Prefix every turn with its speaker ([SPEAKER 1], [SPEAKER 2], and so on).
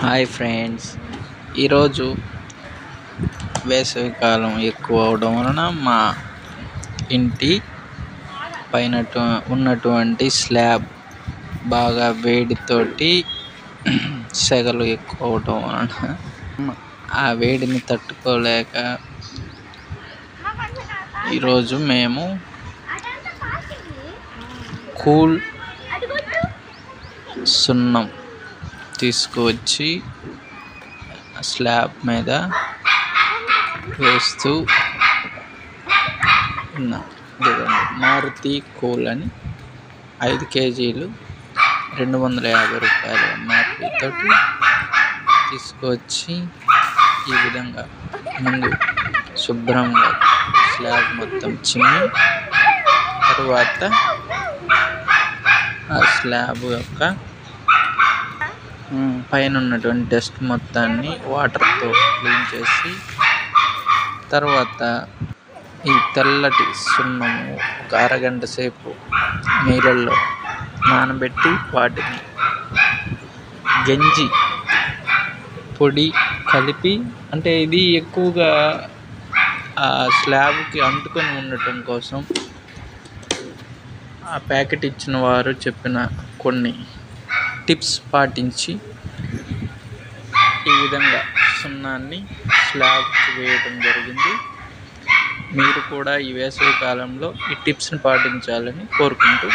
[SPEAKER 1] Hi friends, ఈరోజు వేసవికాలం ఎక్కువ అవడం వలన మా ఇంటి పైన ఉన్నటువంటి స్లాబ్ బాగా వేడితోటి సెగలు ఎక్కువ అవడం వలన ఆ వేడిని తట్టుకోలేక ఈరోజు మేము కూల్ సున్నం తీసుకువచ్చి స్లాబ్ మీద వేస్తూ ఉన్నాం. మారుతి కూల్ అని 5 కేజీలు 250 రూపాయల MRP తోటి తీసుకువచ్చి ఈ విధంగా ముందు శుభ్రంగా స్లాబ్ మొత్తం చిమ్మి తరువాత ఆ స్లాబ్ యొక్క పైన ఉన్నటువంటి డస్ట్ మొత్తాన్ని వాటర్తో క్లీన్ చేసి తర్వాత ఈ తెల్లటి సున్నము ఒక అరగంట సేపు నీళ్ళల్లో నానబెట్టి వాటిని గంజి పొడి కలిపి, అంటే ఇది ఎక్కువగా ఆ స్లాబ్కి అంటుకొని ఉండటం కోసం ఆ ప్యాకెట్ ఇచ్చిన వారు చెప్పిన కొన్ని టిప్స్ పాటించి ఈ విధంగా సున్నాన్ని స్లాబ్కి వేయడం జరిగింది. మీరు కూడా ఈ వేసవి కాలంలో ఈ టిప్స్ని పాటించాలని కోరుకుంటూ